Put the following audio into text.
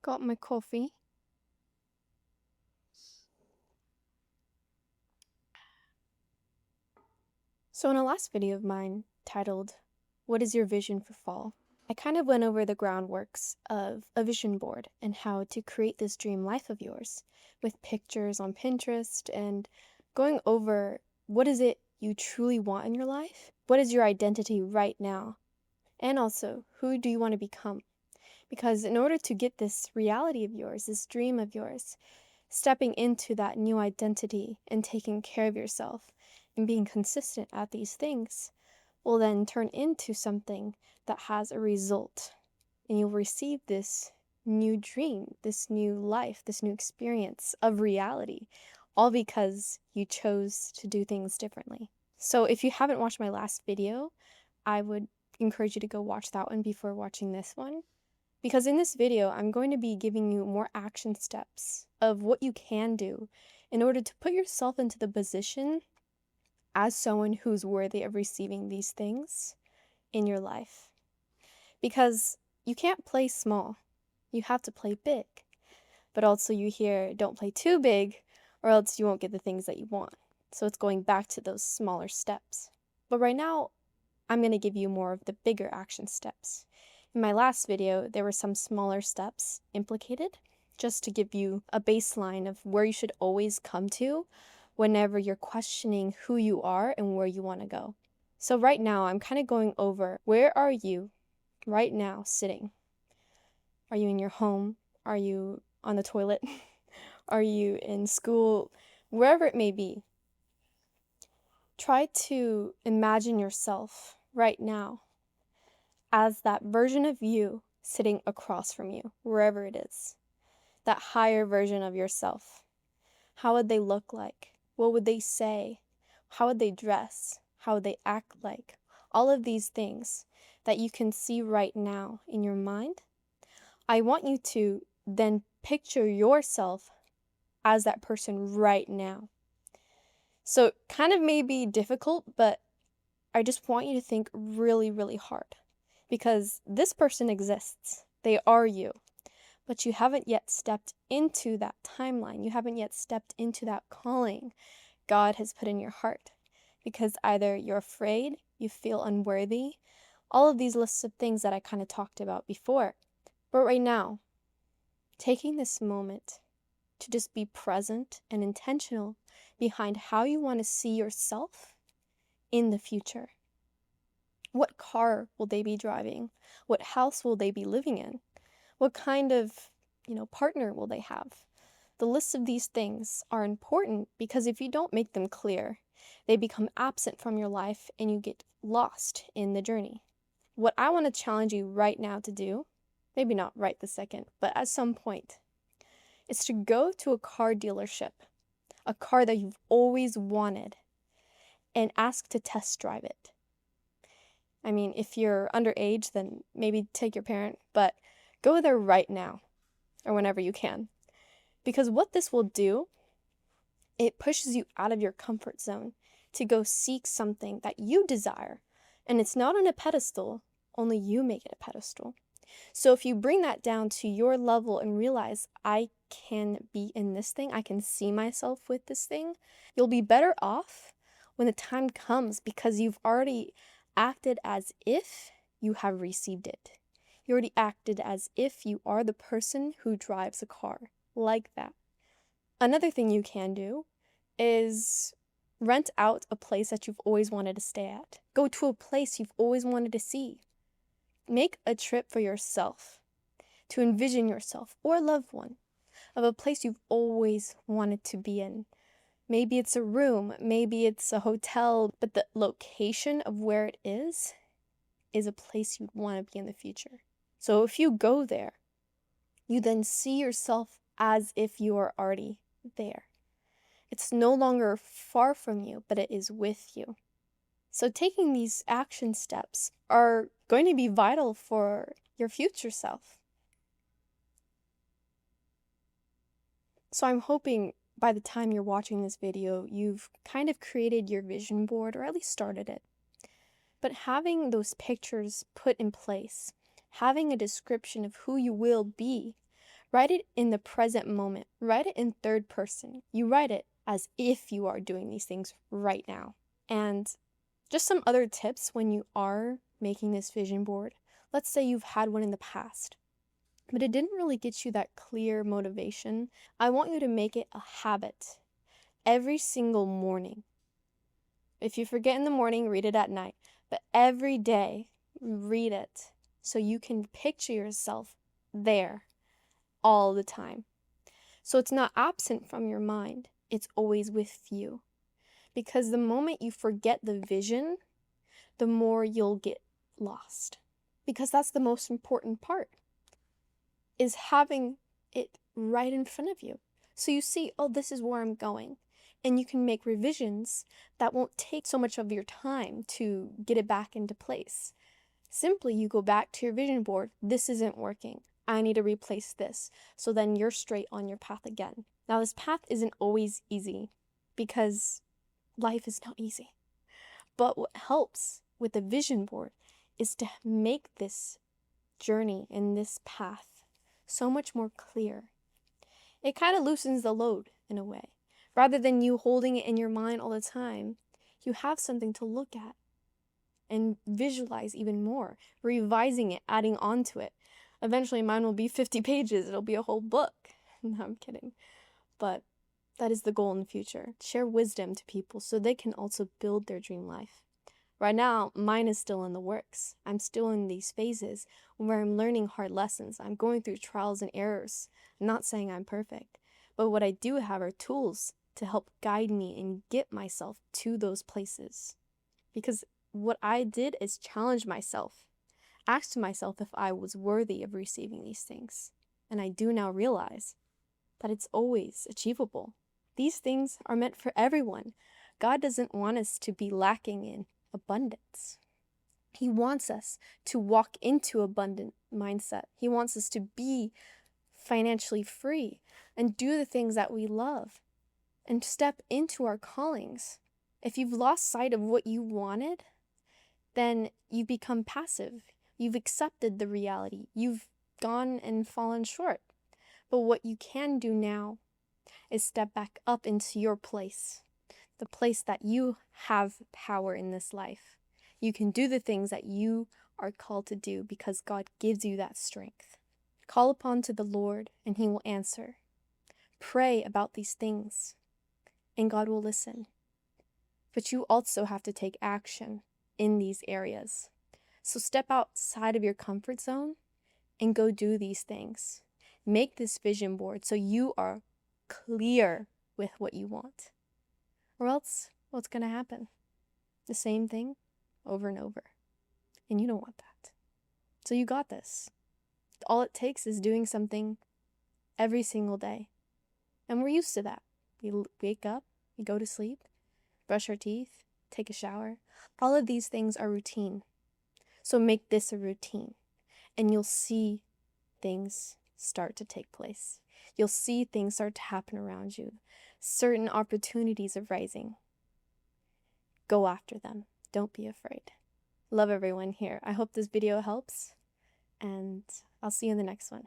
Got my coffee. So in a last video of mine titled, "What is your vision for fall?" I kind of went over the groundworks of a vision board and how to create this dream life of yours with pictures on Pinterest and going over what is it you truly want in your life? What is your identity right now? And also, who do you want to become? Because in order to get this reality of yours, this dream of yours, stepping into that new identity and taking care of yourself and being consistent at these things will then turn into something that has a result. And you'll receive this new dream, this new life, this new experience of reality, all because you chose to do things differently. So if you haven't watched my last video, I would encourage you to go watch that one before watching this one. Because in this video, I'm going to be giving you more action steps of what you can do in order to put yourself into the position as someone who's worthy of receiving these things in your life. Because you can't play small, you have to play big. But also you hear, don't play too big or else you won't get the things that you want. So it's going back to those smaller steps. But right now, I'm going to give you more of the bigger action steps. In my last video, there were some smaller steps implicated, just to give you a baseline of where you should always come to whenever you're questioning who you are and where you want to go. So right now, I'm kind of going over, where are you right now sitting? Are you in your home? Are you on the toilet? Are you in school? Wherever it may be. Try to imagine yourself right now as that version of you sitting across from you, wherever it is. That higher version of yourself. How would they look like? What would they say? How would they dress? How would they act like? All of these things that you can see right now in your mind. I want you to then picture yourself as that person right now. So it kind of may be difficult, but I just want you to think really, really hard. Because this person exists. They are you. But you haven't yet stepped into that timeline. You haven't yet stepped into that calling God has put in your heart. Because either you're afraid, you feel unworthy, all of these lists of things that I kind of talked about before. But right now, taking this moment to just be present and intentional behind how you want to see yourself in the future. What car will they be driving? What house will they be living in? What kind of, partner will they have? The list of these things are important because if you don't make them clear, they become absent from your life and you get lost in the journey. What I want to challenge you right now to do, maybe not right this second, but at some point, is to go to a car dealership, a car that you've always wanted, and ask to test drive it. I mean, if you're underage, then maybe take your parent, but go there right now or whenever you can. Because what this will do, it pushes you out of your comfort zone to go seek something that you desire. And it's not on a pedestal, only you make it a pedestal. So if you bring that down to your level and realize, I can be in this thing, I can see myself with this thing, you'll be better off when the time comes because you've already acted as if you have received it. You already acted as if you are the person who drives a car like that. Another thing you can do is rent out a place that you've always wanted to stay at. Go to a place you've always wanted to see. Make a trip for yourself to envision yourself or a loved one of a place you've always wanted to be in. Maybe it's a room, maybe it's a hotel, but the location of where it is a place you'd want to be in the future. So if you go there, you then see yourself as if you are already there. It's no longer far from you, but it is with you. So taking these action steps are going to be vital for your future self. So I'm hoping by the time you're watching this video, you've kind of created your vision board, or at least started it. But having those pictures put in place, having a description of who you will be, Write it in the present moment. Write it in third person. You write it as if you are doing these things right now. And just some other tips when you are making this vision board. Let's say you've had one in the past, but it didn't really get you that clear motivation. I want you to make it a habit every single morning. If you forget in the morning, read it at night. But every day, read it so you can picture yourself there all the time. So it's not absent from your mind, it's always with you. Because the moment you forget the vision, the more you'll get lost. Because that's the most important part, is having it right in front of you. So you see, oh, this is where I'm going. And you can make revisions that won't take so much of your time to get it back into place. Simply, you go back to your vision board. This isn't working. I need to replace this. So then you're straight on your path again. Now, this path isn't always easy because life is not easy. But what helps with the vision board is to make this journey and this path so much more clear. It kind of loosens the load in a way. Rather than you holding it in your mind all the time, you have something to look at and visualize even more, revising it, adding on to it. Eventually mine will be 50 pages. It'll be a whole book. No, I'm kidding. But that is the goal in the future. Share wisdom to people so they can also build their dream life. Right now, mine is still in the works. I'm still in these phases where I'm learning hard lessons. I'm going through trials and errors. I'm not saying I'm perfect, but what I do have are tools to help guide me and get myself to those places. Because what I did is challenge myself, asked myself if I was worthy of receiving these things. And I do now realize that it's always achievable. These things are meant for everyone. God doesn't want us to be lacking in abundance. He wants us to walk into abundant mindset. He wants us to be financially free and do the things that we love and step into our callings. If you've lost sight of what you wanted, then you become passive. You've accepted the reality. You've gone and fallen short. But what you can do now is step back up into your place, the place that you have power in this life. You can do the things that you are called to do because God gives you that strength. Call upon to the Lord and He will answer. Pray about these things and God will listen. But you also have to take action in these areas. So step outside of your comfort zone and go do these things. Make this vision board so you are clear with what you want. Or else, what's going to happen? The same thing over and over. And you don't want that. So you got this. All it takes is doing something every single day. And we're used to that. We wake up, we go to sleep, brush our teeth, take a shower. All of these things are routine. So make this a routine. And you'll see things start to take place. You'll see things start to happen around you. Certain opportunities are rising. Go after them. Don't be afraid. Love everyone here. I hope this video helps, and I'll see you in the next one.